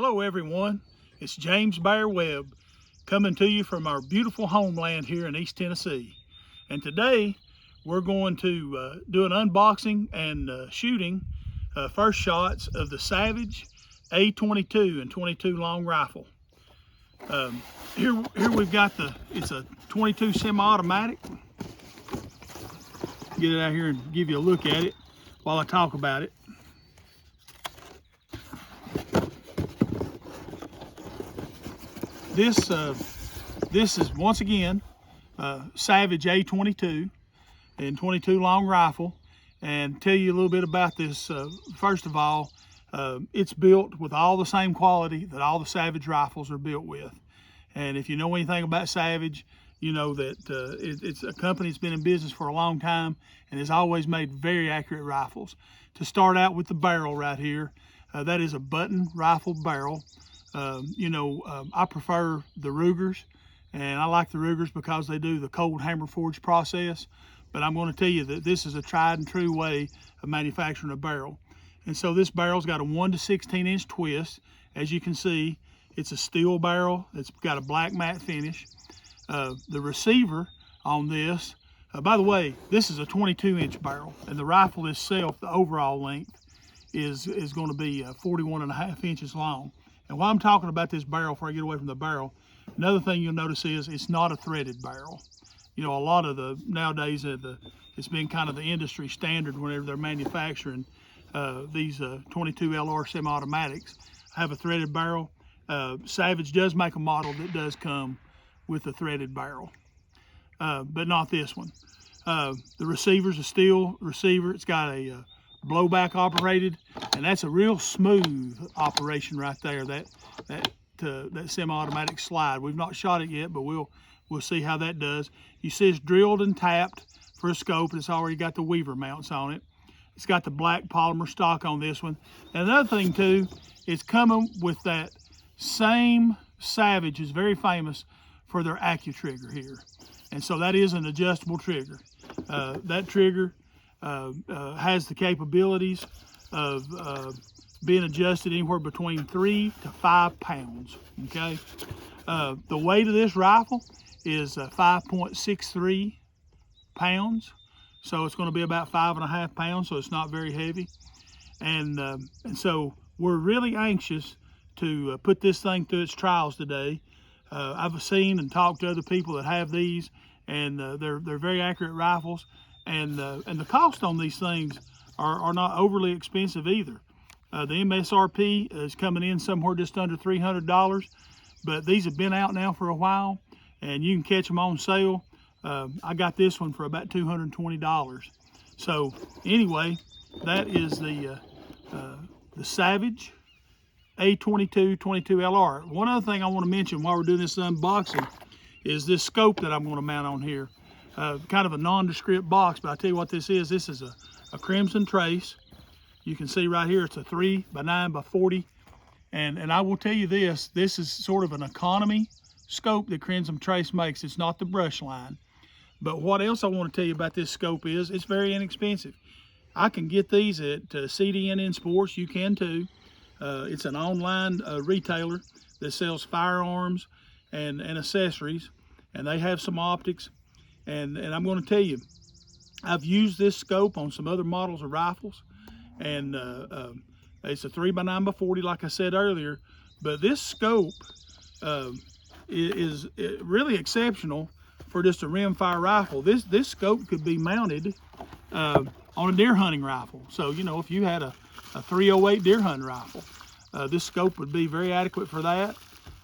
Hello everyone, it's James Bear Webb coming to you from our beautiful homeland here in East Tennessee. And today we're going to do an unboxing and shooting first shots of the Savage A22 and 22 long rifle. Here we've got it's a 22 semi-automatic. Get it out here and give you a look at it while I talk about it. This is once again Savage A22 and 22 long rifle, and tell you a little bit about this. First of all, it's built with all the same quality that all the Savage rifles are built with. And if you know anything about Savage, you know that it's a company that's been in business for a long time and has always made very accurate rifles. To start out with the barrel right here, that is a button rifle barrel. I prefer the Rugers, and I like the Rugers because they do the cold hammer forge process, but I'm going to tell you that this is a tried and true way of manufacturing a barrel. And so this barrel's got a 1 to 16 inch twist. As you can see, it's a steel barrel. It's got a black matte finish. The receiver on this, by the way, this is a 22 inch barrel, and the rifle itself, the overall length is going to be 41.5 inches long. And while I'm talking about this barrel, before I get away from the barrel, another thing you'll notice is it's not a threaded barrel. You know, a lot of nowadays, it's been kind of the industry standard whenever they're manufacturing these 22 LR semi-automatics, have a threaded barrel. Savage does make a model that does come with a threaded barrel, but not this one. The receiver's a steel receiver. It's got a blowback operated, and that's a real smooth operation right there, that semi-automatic slide. We've not shot it yet, but we'll see how that does. You see it's drilled and tapped for a scope, and it's already got the Weaver mounts on it. It's got the black polymer stock on this one. And another thing too, it's coming with that same Savage is very famous for their AccuTrigger here, and so that is an adjustable trigger. That trigger has the capabilities of being adjusted anywhere between 3 to 5 pounds. Okay, the weight of this rifle is 5.63 pounds, so it's going to be about 5.5 pounds. So it's not very heavy, and so we're really anxious to put this thing through its trials today. I've seen and talked to other people that have these, and they're very accurate rifles. And the cost on these things are not overly expensive either. The MSRP is coming in somewhere just under $300, but these have been out now for a while, and you can catch them on sale. I got this one for about $220. So anyway, that is the Savage A22 22LR. One other thing I want to mention while we're doing this unboxing is this scope that I'm going to mount on here. Kind of a nondescript box, but I'll tell you what this is. This is a Crimson Trace. You can see right here it's a 3x9x40, and I will tell you this is sort of an economy scope that Crimson Trace makes. It's not the brush line. But what else I want to tell you about this scope is it's very inexpensive. I can get these at CDNN Sports. You can too. It's an online retailer that sells firearms and accessories, and they have some optics. And I'm going to tell you, I've used this scope on some other models of rifles, and it's a 3x9x40, like I said earlier. But this scope is really exceptional for just a rimfire rifle. This scope could be mounted on a deer hunting rifle. So, you know, if you had a 308 deer hunting rifle, this scope would be very adequate for that.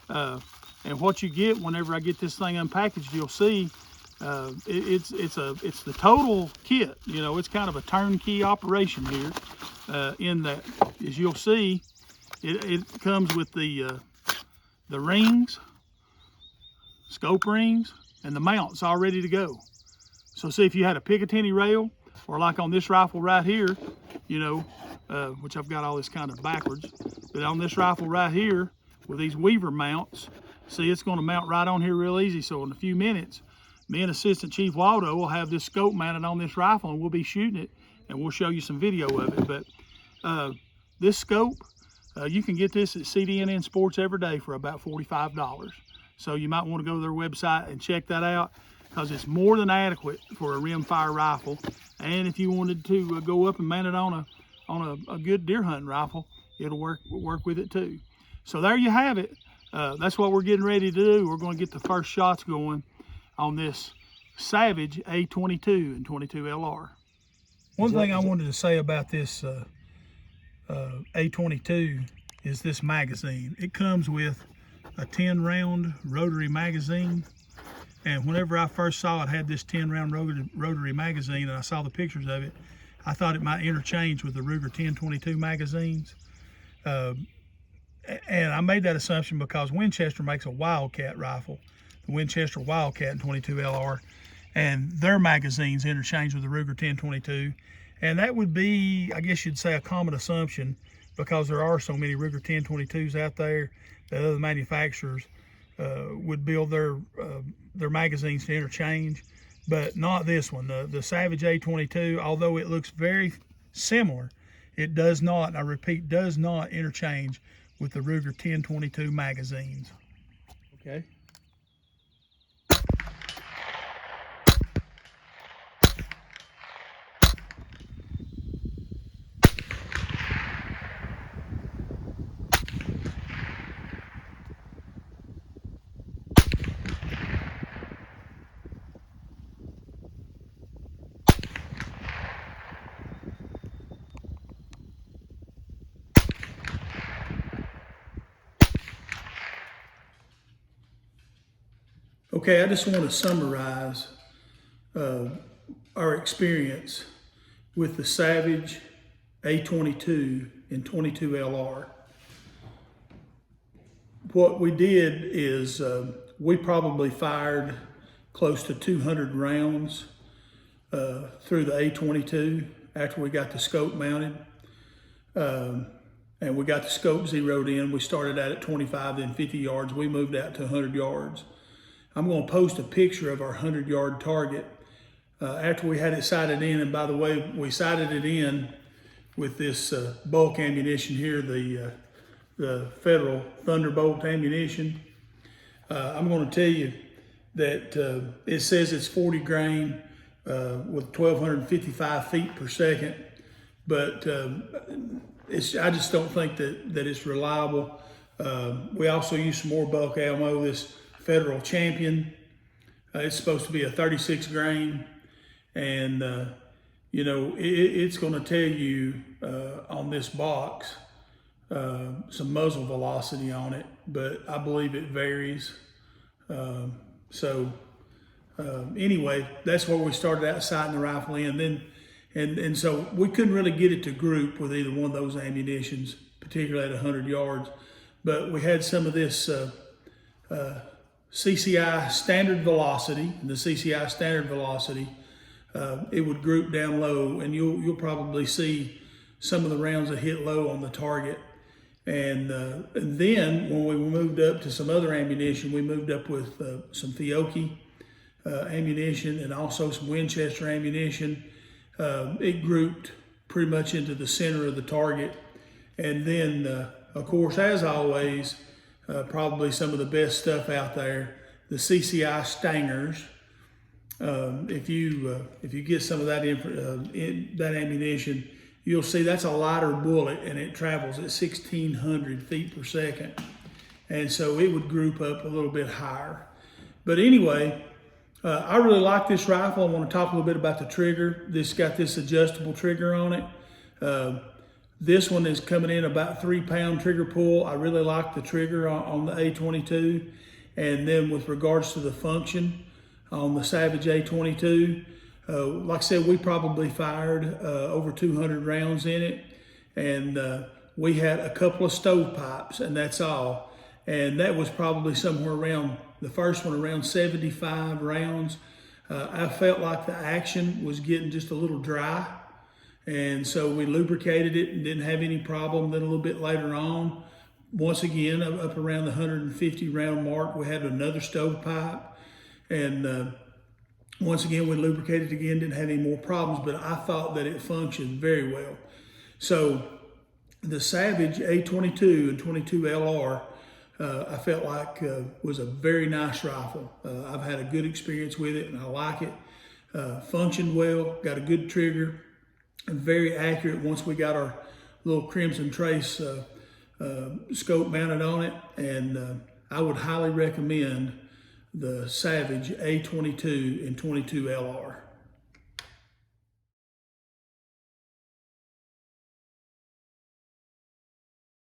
And what you get whenever I get this thing unpackaged, you'll see it's the total kit. You know, it's kind of a turnkey operation here. In that, as you'll see, it comes with the rings, scope rings, and the mounts all ready to go. So see, if you had a Picatinny rail, or like on this rifle right here, you know, which I've got all this kind of backwards, but on this rifle right here with these Weaver mounts, see, it's going to mount right on here real easy. So in a few minutes, me and Assistant Chief Waldo will have this scope mounted on this rifle, and we'll be shooting it, and we'll show you some video of it. But this scope You can get this at CDNN Sports every day for about $45. So you might want to go to their website and check that out, because it's more than adequate for a rimfire rifle. And if you wanted to go up and mount it on a good deer hunting rifle, it'll work with it too. So there you have it. That's what we're getting ready to do. We're going to get the first shots going on this Savage A22 and 22 LR. One thing I wanted to say about this A22 is this magazine. It comes with a 10-round rotary magazine, and whenever I first saw it had this 10-round rotary magazine, and I saw the pictures of it, I thought it might interchange with the Ruger 1022 magazines. And I made that assumption because Winchester makes a Wildcat rifle, the Winchester Wildcat and 22 LR, and their magazines interchange with the Ruger 1022. And that would be, I guess you'd say, a common assumption, because there are so many Ruger 1022s out there that other manufacturers would build their magazines to interchange, but not this one. The Savage A22, although it looks very similar, it does not, and I repeat, does not interchange with the Ruger 1022 magazines. Okay. Okay, I just want to summarize our experience with the Savage A22 and 22 LR. What we did is we probably fired close to 200 rounds through the A22 after we got the scope mounted. And we got the scope zeroed in. We started out at 25, then 50 yards. We moved out to 100 yards. I'm going to post a picture of our 100-yard target after we had it sighted in. And by the way, we sighted it in with this bulk ammunition here, the Federal Thunderbolt ammunition. I'm going to tell you that it says it's 40 grain with 1,255 feet per second, but I just don't think that it's reliable. We also use some more bulk ammo, this Federal Champion. It's supposed to be a 36 grain, and you know, it's going to tell you on this box some muzzle velocity on it, but I believe it varies. Anyway, that's where we started out sighting the rifle in. And so we couldn't really get it to group with either one of those ammunitions, particularly at 100 yards. But we had some of this CCI standard velocity, and the CCI standard velocity, it would group down low, and you'll probably see some of the rounds that hit low on the target. And then when we moved up to some other ammunition, we moved up with some Fiocchi ammunition and also some Winchester ammunition. It grouped pretty much into the center of the target. And then, of course, as always, probably some of the best stuff out there, the CCI Stangers. If you get some of that that ammunition, you'll see that's a lighter bullet, and it travels at 1,600 feet per second. And so it would group up a little bit higher. But anyway, I really like this rifle. I want to talk a little bit about the trigger. This got this adjustable trigger on it. This one is coming in about 3-pound trigger pull. I really like the trigger on the A22. And then with regards to the function on the Savage A22, like I said, we probably fired over 200 rounds in it. And we had a couple of stovepipes, and that's all. And that was probably somewhere around, the first one around 75 rounds. I felt like the action was getting just a little dry. And so we lubricated it and didn't have any problem. Then a little bit later on, once again, up around the 150 round mark, we had another stovepipe. And once again, we lubricated again, didn't have any more problems, but I thought that it functioned very well. So The Savage A22 and 22 LR, I felt like was a very nice rifle. I've had a good experience with it and I like it. Functioned well, got a good trigger, and very accurate once we got our little Crimson Trace scope mounted on it. And I would highly recommend the Savage A22 and 22 LR.